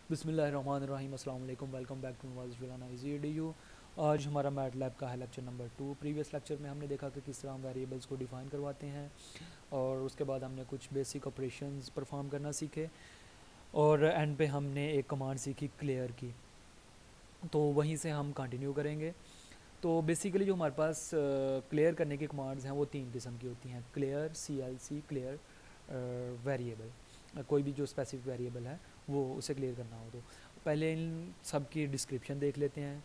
बिस्मिल्लाहिर्रहमानिर्रहीम अस्सलाम वालेकुम। वेलकम बैक टू वाज़। आज हमारा मैट लैब का है लेक्चर नंबर 2। प्रीवियस लेक्चर में हमने देखा कि किस तरह हम वेरिएबल्स को डिफ़ाइन करवाते हैं और उसके बाद हमने कुछ बेसिक ऑपरेशंस परफॉर्म करना सीखे और एंड पे हमने एक कमांड सीखी क्लियर की। तो वहीं से हम कंटिन्यू करेंगे। तो बेसिकली जो हमारे पास क्लियर करने की कमांड्स हैं वो 3 किस्म की होती हैं: क्लियर, CLC, क्लियर वेरिएबल। कोई भी जो स्पेसिफिक वेरिएबल है वो उसे क्लियर करना हो। तो पहले इन सब की डिस्क्रिप्शन देख लेते हैं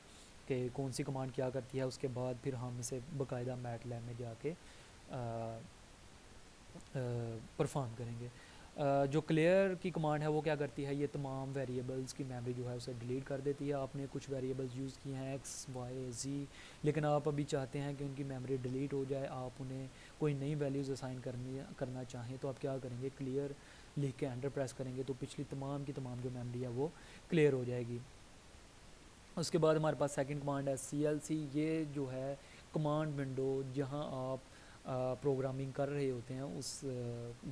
कि कौन सी कमांड क्या करती है, उसके बाद फिर हम इसे बाकायदा मैटलैब में जाके परफॉर्म करेंगे। जो क्लियर की कमांड है वो क्या करती है, ये तमाम वेरिएबल्स की मेमोरी जो है उसे डिलीट कर देती है। आपने कुछ वेरिएबल्स यूज़ किए हैं एक्स, वाई, जी, लेकिन आप अभी चाहते हैं कि उनकी मेमोरी डिलीट हो जाए, आप उन्हें कोई नई वैल्यूज़ असाइन करना चाहें, तो आप क्या करेंगे, क्लियर लिख के एंटर प्रेस करेंगे तो पिछली तमाम की तमाम जो मेमोरी है वो क्लियर हो जाएगी। उसके बाद हमारे पास सेकंड कमांड है CLC। ये जो है कमांड विंडो जहां आप प्रोग्रामिंग कर रहे होते हैं उस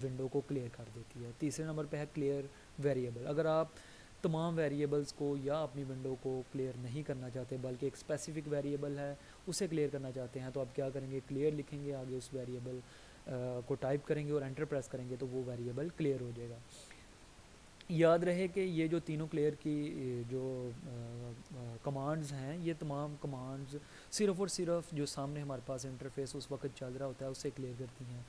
विंडो को क्लियर कर देती है। तीसरे नंबर पे है क्लियर वेरिएबल। अगर आप तमाम वेरिएबल्स को या अपनी विंडो को क्लियर नहीं करना चाहते बल्कि एक स्पेसिफिक वेरिएबल है उसे क्लियर करना चाहते हैं, तो आप क्या करेंगे, क्लियर लिखेंगे, आगे उस वेरिएबल को टाइप करेंगे और एंटर प्रेस करेंगे तो वो वेरिएबल क्लियर हो जाएगा। याद रहे कि ये जो तीनों क्लियर की जो कमांड्स हैं, ये तमाम कमांड्स सिर्फ़ और सिर्फ जो सामने हमारे पास इंटरफेस उस वक्त चल रहा होता है उससे क्लियर करती हैं।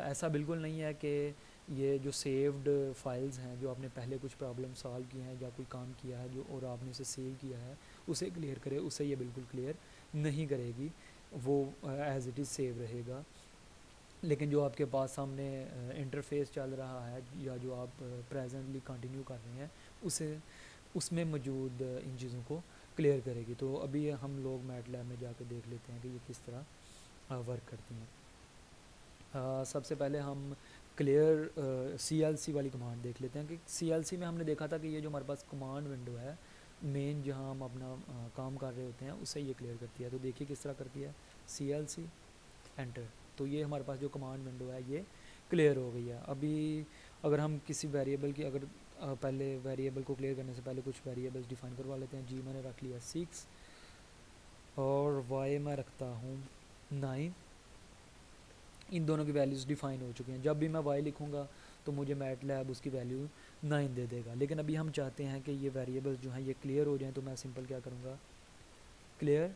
ऐसा बिल्कुल नहीं है कि ये जो सेव्ड फाइल्स हैं, जो आपने पहले कुछ प्रॉब्लम सॉल्व किए हैं या कोई काम किया है जो और आपने उसे सेव किया है, उसे क्लियर करे, उसे ये बिल्कुल क्लियर नहीं करेगी, वो एज़ इट इज़ सेव रहेगा। लेकिन जो आपके पास सामने इंटरफेस चल रहा है या जो आप प्रेजेंटली कंटिन्यू कर रहे हैं उसे उसमें मौजूद इन चीज़ों को क्लियर करेगी। तो अभी हम लोग मैटलैब में जाके देख लेते हैं कि ये किस तरह वर्क करती हैं। सबसे पहले हम क्लियर CLC वाली कमांड देख लेते हैं कि CLC में हमने देखा था कि ये जो हमारे पास कमांड विंडो है मेन, जहां हम अपना काम कर रहे होते हैं, उसे ये क्लियर करती है। तो देखिए किस तरह करती है, CLC एंटर। तो ये हमारे पास जो कमांड विंडो है ये क्लियर हो गई है। अभी अगर हम किसी वेरिएबल की अगर पहले वेरिएबल को क्लियर करने से पहले कुछ वेरिएबल्स डिफाइन करवा लेते हैं। जी मैंने रख लिया 6 और वाई मैं रखता हूँ 9। इन दोनों की वैल्यूज़ डिफ़ाइन हो चुकी हैं। जब भी मैं वाई लिखूँगा तो मुझे मैटलैब उसकी वैल्यू 9 दे देगा। लेकिन अभी हम चाहते हैं कि ये वेरिएबल्स जो हैं ये क्लियर हो जाएं, तो मैं सिंपल क्या करूँगा, क्लियर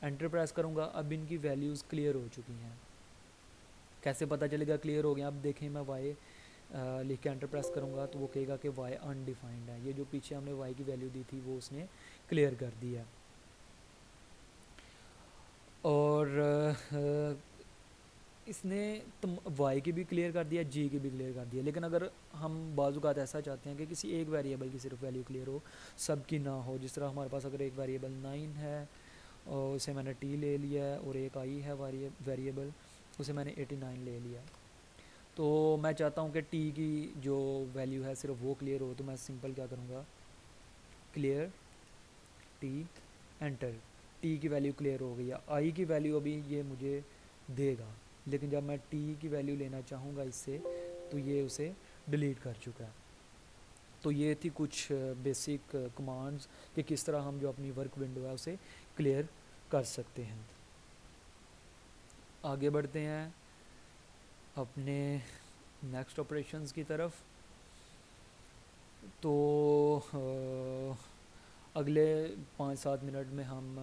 एंटर प्रेस करूँगा। अब इनकी वैल्यूज़ क्लियर हो चुकी हैं। कैसे पता चलेगा क्लियर हो गया, अब देखें मैं वाई लिख के एंटर प्रेस करूँगा तो वो कहेगा कि वाई अनडिफाइंड है। ये जो पीछे हमने वाई की वैल्यू दी थी वो उसने क्लियर कर दी है। और इसने वाई की भी क्लियर कर दिया, जी की भी क्लियर कर दिया। लेकिन अगर हम बाज़ात ऐसा चाहते हैं कि किसी एक वेरिएबल की सिर्फ वैल्यू क्लियर हो, सब की ना हो, जिस तरह हमारे पास अगर एक वेरिएबल 9 है और उसे मैंने टी ले लिया है और एक आई है वेरिएबल, उसे मैंने 89 ले लिया, तो मैं चाहता हूँ कि टी की जो वैल्यू है सिर्फ वो क्लियर हो, तो मैं सिंपल क्या करूँगा, क्लियर टी एंटर। टी की वैल्यू क्लियर हो गई है। आई की वैल्यू अभी ये मुझे देगा, लेकिन जब मैं टी की वैल्यू लेना चाहूँगा इससे तो ये उसे डिलीट कर चुका है। तो ये थी कुछ बेसिक कमांड्स कि किस तरह हम जो अपनी वर्क विंडो है उसे क्लियर कर सकते हैं। आगे बढ़ते हैं अपने नेक्स्ट ऑपरेशंस की तरफ। तो अगले 5-7 मिनट में हम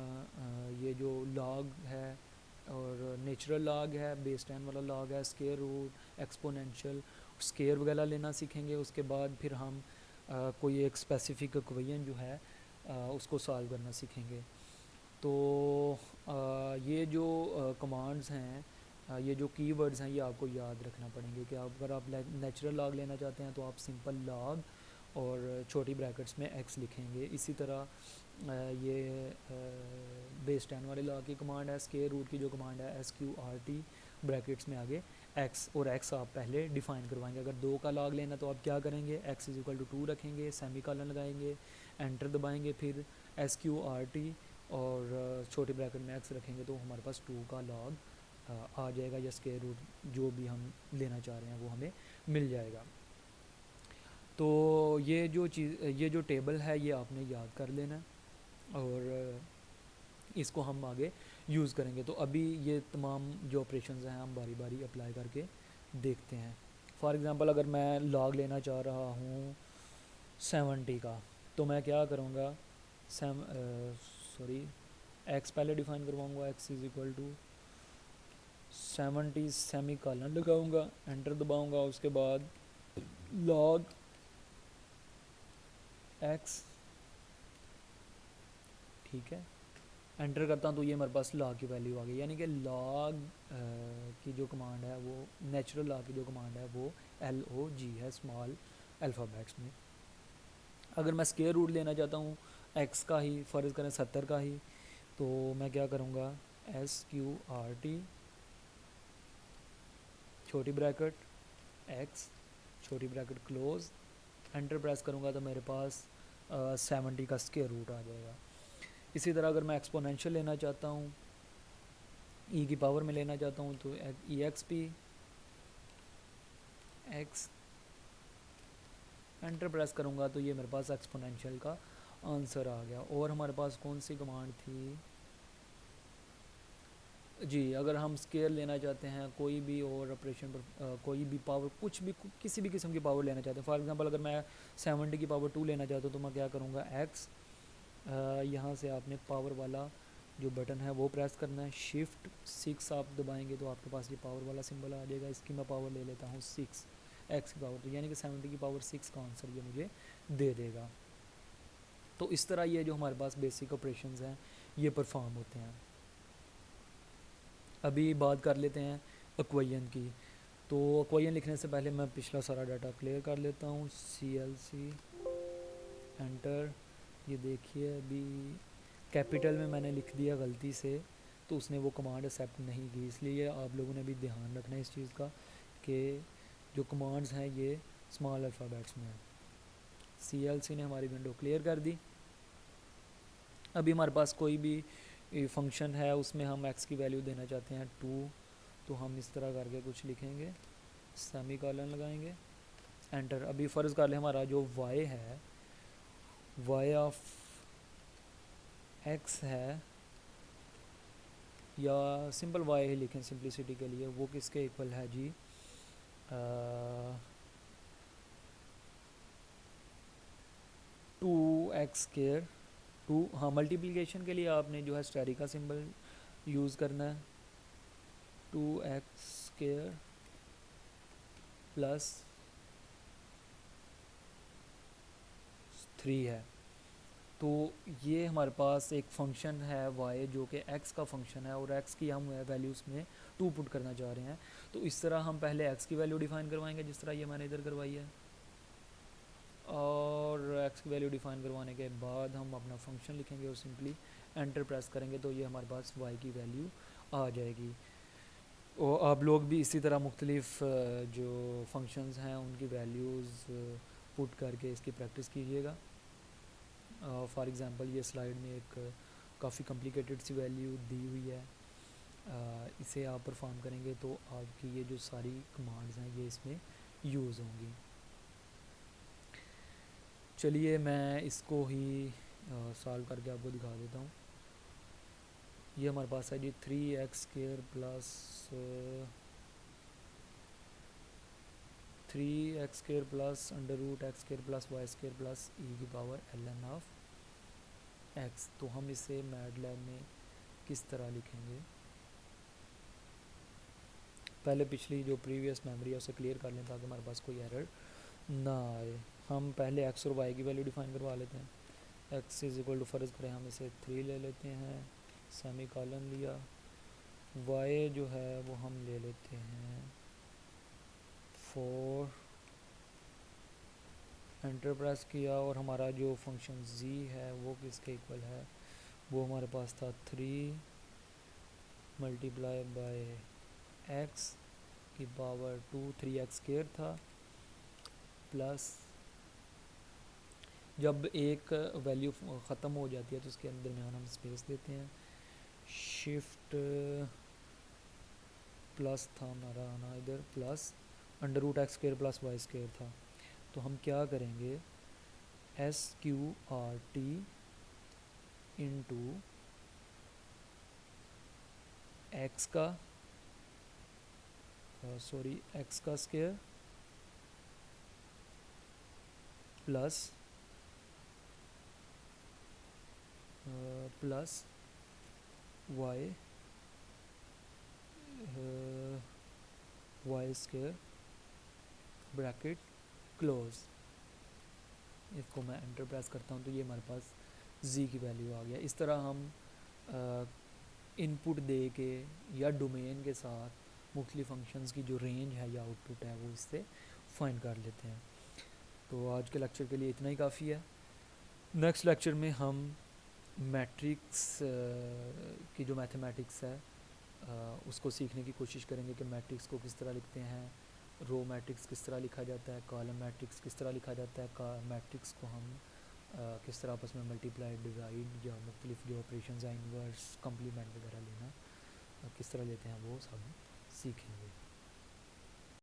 ये जो लॉग है और नेचुरल लॉग है, बेस 10 वाला लॉग है, स्केयर रूट, एक्सपोनेंशियल, स्केयर वगैरह लेना सीखेंगे। उसके बाद फिर हम कोई एक स्पेसिफिक इक्वेशन जो है उसको सॉल्व करना सीखेंगे। तो ये जो कमांड्स हैं, ये जो कीवर्ड्स हैं, ये आपको याद रखना पड़ेंगे कि अगर आप नेचुरल लॉग लेना चाहते हैं तो आप सिंपल लॉग और छोटी ब्रैकेट्स में x लिखेंगे। इसी तरह ये बेस 10 वाले लॉग की कमांड है। स्केयर रूट की जो कमांड है SQRT, ब्रैकेट्स में आगे x, और x आप पहले डिफ़ाइन करवाएंगे। अगर 2 का लॉग लेना तो आप क्या करेंगे, x = 2 रखेंगे, सेमी कॉलन लगाएंगे, एंटर दबाएंगे, फिर SQRT और छोटे ब्रैकेट में x रखेंगे तो हमारे पास 2 का लॉग आ जाएगा, या स्केयर रूट जो भी हम लेना चाह रहे हैं वो हमें मिल जाएगा। तो ये जो टेबल है ये आपने याद कर लेना है और इसको हम आगे यूज़ करेंगे। तो अभी ये तमाम जो ऑपरेशंस हैं हम बारी बारी अप्लाई करके देखते हैं। फॉर एग्ज़ाम्पल अगर मैं लॉग लेना चाह रहा हूँ 70 का, तो मैं क्या करूँगा, सॉरी एक्स पहले डिफाइन करवाऊँगा, x is equal to 70 semicolon लगाऊँगा, एंटर दबाऊँगा, उसके बाद लॉग एक्स, ठीक है, एंटर करता हूँ तो ये मेरे पास लॉग की वैल्यू आ गई। यानी कि लॉग की जो कमांड है वो नेचुरल लॉग की जो कमांड है वो LOG है स्मॉल अल्फ़ाबेट्स में। अगर मैं स्क्वायर रूट लेना चाहता हूँ एक्स का ही, फ़र्ज़ करें 70 का ही, तो मैं क्या करूँगा, SQRT छोटी ब्रैकेट एक्स छोटी ब्रैकेट क्लोज, एंटर प्रेस करूँगा तो मेरे पास 70 का स्क्वायर रूट आ जाएगा। इसी तरह अगर मैं एक्सपोनेंशियल लेना चाहता हूँ, ई की पावर में लेना चाहता हूँ, तो EXP एक्स, एंटर प्रेस करूँगा तो ये मेरे पास एक्सपोनेंशियल का आंसर आ गया। और हमारे पास कौन सी कमांड थी जी, अगर हम स्केयर लेना चाहते हैं कोई भी और ऑपरेशन पर कोई भी पावर, कुछ भी किसी भी किस्म की पावर लेना चाहते हैं, फॉर एग्जांपल अगर मैं 70 की पावर 2 लेना चाहता हूँ तो मैं क्या करूँगा, एक्स, यहाँ से आपने पावर वाला जो बटन है वो प्रेस करना है, शिफ्ट 6 आप दबाएंगे तो आपके पास ये पावर वाला सिंबल आ जाएगा। इसकी मैं पावर ले लेता हूँ 6 एक्स की पावर, तो यानी कि 70 की पावर 6 का आंसर ये मुझे दे देगा। तो इस तरह ये जो हमारे पास बेसिक ऑपरेशंस हैं ये परफॉर्म होते हैं। अभी बात कर लेते हैं एक्वेशन की। तो एक्वेशन लिखने से पहले मैं पिछला सारा डाटा क्लियर कर लेता हूँ, CLC एंटर। ये देखिए अभी कैपिटल में मैंने लिख दिया गलती से, तो उसने वो कमांड एक्सेप्ट नहीं की, इसलिए आप लोगों ने भी ध्यान रखना है इस चीज़ का कि जो कमांड्स हैं ये स्मॉल अल्फ़ाबेट्स में है। CLC ने हमारी विंडो क्लियर कर दी। अभी हमारे पास कोई भी फंक्शन है उसमें हम x की वैल्यू देना चाहते हैं 2, तो हम इस तरह करके कुछ लिखेंगे, सेमी कॉलन लगाएंगे, एंटर। अभी फ़र्ज़ कर लें हमारा जो y है, y ऑफ x है, या सिंपल y ही लिखें सिंप्लिसिटी के लिए, वो किसके इक्वल है जी, 2x स्क्वायर, 2, हाँ मल्टीप्लिकेशन के लिए आपने जो है स्टेरिक का सिंबल यूज़ करना है, 2x स्क्वायर प्लस 3 है। तो ये हमारे पास एक फंक्शन है y जो कि x का फंक्शन है और x की हम वैल्यूज़ में 2 पुट करना चाह रहे हैं। तो इस तरह हम पहले x की वैल्यू डिफ़ाइन करवाएंगे जिस तरह ये मैंने इधर करवाई है, और x की वैल्यू डिफ़ाइन करवाने के बाद हम अपना फंक्शन लिखेंगे और सिंपली एंटर प्रेस करेंगे तो ये हमारे पास y की वैल्यू आ जाएगी। और आप लोग भी इसी तरह मुख्तलिफ जो फंक्शंस हैं उनकी वैल्यूज़ पुट करके इसकी प्रैक्टिस कीजिएगा। फॉर एग्ज़ाम्पल ये स्लाइड में एक काफ़ी कॉम्प्लिकेटेड सी वैल्यू दी हुई है, इसे आप परफॉर्म करेंगे तो आपकी ये जो सारी कमांड्स हैं ये इसमें यूज़ होंगी। चलिए मैं इसको ही सॉल्व करके आपको दिखा देता हूँ। ये हमारे पास है जी 3x square plus 3x square plus under root x square plus y square plus e की पावर ln ऑफ x। तो हम इसे मैटलैब में किस तरह लिखेंगे, पहले पिछली जो प्रीवियस मेमोरी है उसे क्लियर कर लें ताकि हमारे पास कोई एरर ना आए। हम पहले x और y की वैल्यू डिफाइन करवा लेते हैं। x इज़ इक्वल टू, फ़र्ज़ करें हम इसे 3 ले लेते हैं, सेमी कॉलन लिया, y जो है वो हम ले लेते हैं 4, एंटर प्रेस किया, और हमारा जो फंक्शन z है वो किसके इक्वल है, वो हमारे पास था 3 मल्टीप्लाई बाय x की पावर 2, 3x स्क्वायर था, प्लस जब एक वैल्यू ख़त्म हो जाती है तो उसके दरमियान हम स्पेस देते हैं, शिफ्ट प्लस था हमारा आना इधर, plus under root x square plus y square था, तो हम क्या करेंगे, S Q R T into x का एक्स का square plus y y square bracket close. इसको मैं एंटर प्रेस करता हूँ तो ये हमारे पास z की वैल्यू आ गया। इस तरह हम इनपुट दे के या डोमेन के साथ मुख्तलिफ फंक्शंस की जो रेंज है या आउटपुट है वो इससे फाइंड कर लेते हैं। तो आज के लेक्चर के लिए इतना ही काफ़ी है। नेक्स्ट लेक्चर में हम मैट्रिक्स की जो मैथमेटिक्स है उसको सीखने की कोशिश करेंगे कि मैट्रिक्स को किस तरह लिखते हैं, रो मैट्रिक्स किस तरह लिखा जाता है, कॉलम मैट्रिक्स किस तरह लिखा जाता है, मैट्रिक्स को हम किस तरह आपस में मल्टीप्लाई, डिवाइड या मुख्तलिफ जो ऑपरेशंस हैं इनवर्स, कम्प्लीमेंट वगैरह लेना किस तरह लेते हैं वो सब सीखेंगे।